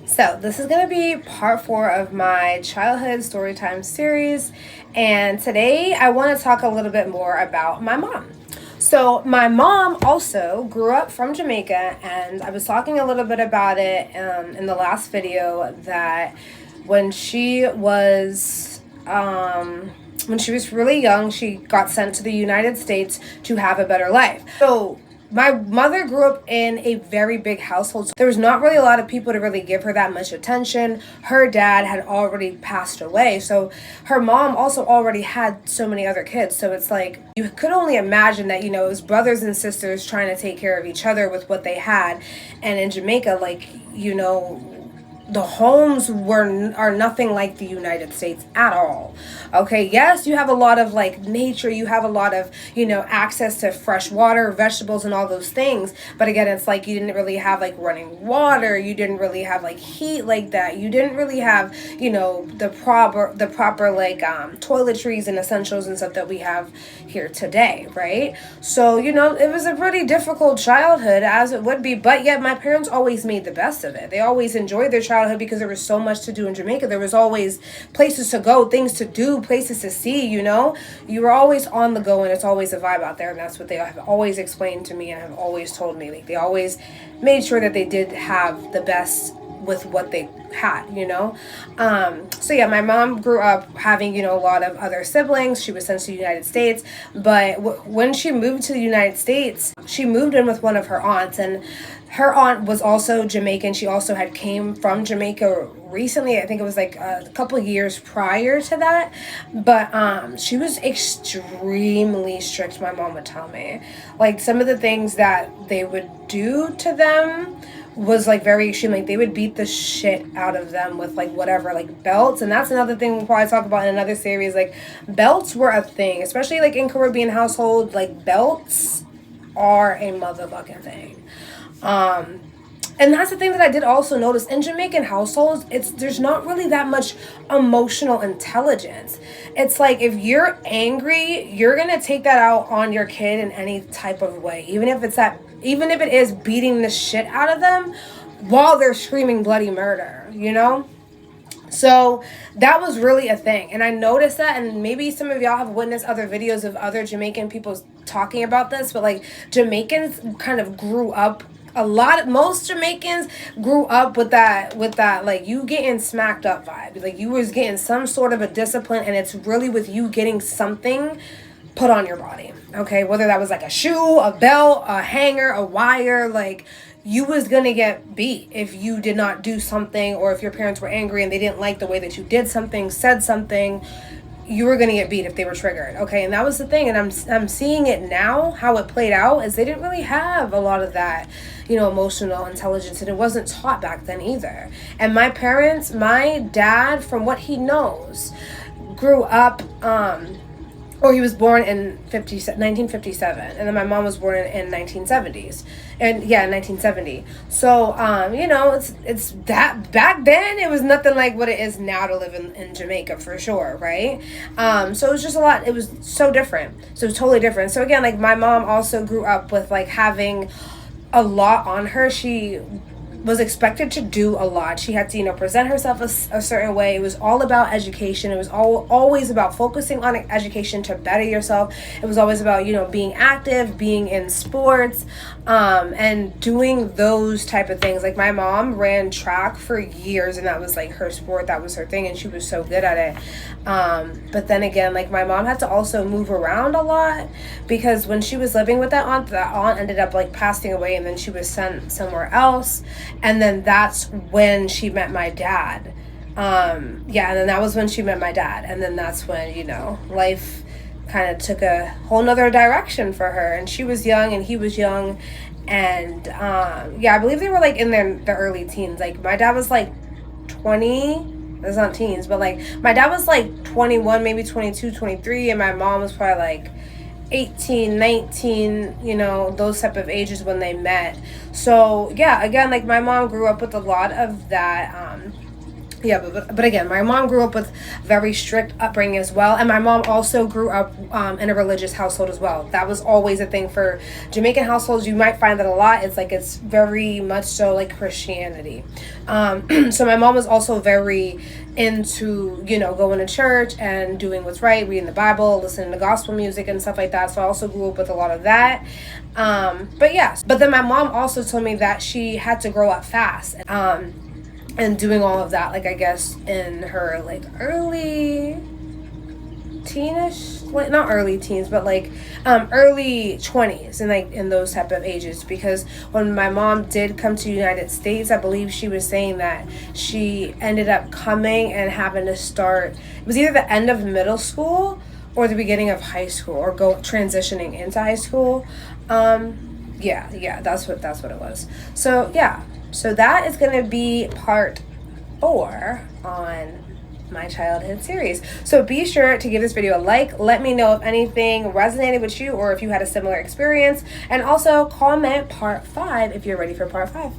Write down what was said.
So, this is going to be part 4 of my childhood storytime series, and today I want to talk a little bit more about my mom. So, my mom also grew up from Jamaica, and I was talking a little bit about it in the last video that when she was. When she was really young, she got sent to the United States to have a better life. So, my mother grew up in a very big household. So there was not really a lot of people to really give her that much attention. Her dad had already passed away. So her mom also already had so many other kids. So it's like you could only imagine that, it was brothers and sisters trying to take care of each other with what they had. And in Jamaica, the homes are nothing like the United States at all. Okay, yes, you have a lot of nature, you have a lot of, access to fresh water, vegetables and all those things. But again, it's like you didn't really have running water, you didn't really have heat like that. You didn't really have, the proper toiletries and essentials and stuff that we have here today, right? So, it was a pretty difficult childhood as it would be, but yet my parents always made the best of it. They always enjoyed their childhood because there was so much to do in Jamaica. There was always places to go, things to do, places to see, You were always on the go and it's always a vibe out there, and that's what they have always explained to me and have always told me. They always made sure that they did have the best with what they had, so yeah, my mom grew up having, a lot of other siblings. She was sent to the United States, but when she moved to the United States, she moved in with one of her aunts, and her aunt was also Jamaican. She also had came from Jamaica recently. I think it was a couple years prior to that, but she was extremely strict. My mom would tell me, some of the things that they would do to them was very extreme. They would beat the shit out of them with whatever, belts. And that's another thing we'll probably talk about in another series. Belts were a thing, especially in Caribbean household. Belts are a motherfucking thing. And that's the thing that I did also notice in Jamaican households. There's not really that much emotional intelligence. It's if you're angry, you're gonna take that out on your kid in any type of way, even if it is beating the shit out of them while they're screaming bloody murder, So that was really a thing. And I noticed that, and maybe some of y'all have witnessed other videos of other Jamaican people talking about this, but Jamaicans kind of grew up most Jamaicans grew up with that you getting smacked up vibe. You was getting some sort of a discipline, and it's really with you getting something put on your body. Okay, whether that was a shoe, a belt, a hanger, a wire, you was gonna get beat if you did not do something, or if your parents were angry and they didn't like the way that you did something, said something, you were gonna get beat if they were triggered. Okay, and that was the thing, and I'm seeing it now, how it played out is they didn't really have a lot of that, emotional intelligence, and it wasn't taught back then either. And my dad, from what he knows, grew up or he was born in 1957, and then my mom was born in 1970s, and 1970. So it's that back then it was nothing like what it is now to live in Jamaica, for sure, right? So it was just a lot. It was so different, so totally different. So again, my mom also grew up with having a lot on her. She was expected to do a lot. She had to, present herself a certain way. It was all about education. It was always about focusing on education to better yourself. It was always about, being active, being in sports, and doing those type of things. My mom ran track for years, and that was her sport. That was her thing, and she was so good at it. But then again, my mom had to also move around a lot, because when she was living with that aunt ended up passing away, and then she was sent somewhere else. And then that's when she met my dad. And then that was when she met my dad. And then that's when, life kind of took a whole nother direction for her. And she was young and he was young. And, I believe they were in their early teens. My dad was 20, that's not teens, but my dad was 21, maybe 22, 23. And my mom was probably 18, 19, those type of ages when they met. So again, my mom grew up with a lot of that Yeah, but again, my mom grew up with very strict upbringing as well, and my mom also grew up in a religious household as well. That was always a thing for Jamaican households. You might find that a lot. It's very much so like Christianity. So my mom was also very into going to church and doing what's right, reading the Bible, listening to gospel music and stuff like that. So I also grew up with a lot of that. But then my mom also told me that she had to grow up fast. And doing all of that, like, I guess in her like early teenish, like not early teens, but like early 20s, and like in those type of ages. Because when my mom did come to the United States, I believe she was saying that she ended up coming and having to start, it was either the end of middle school or the beginning of high school, or transitioning into high school. That's what it was. So that is going to be part 4 on my childhood series. So be sure to give this video a like. Let me know if anything resonated with you or if you had a similar experience. And also comment part 5 if you're ready for part 5.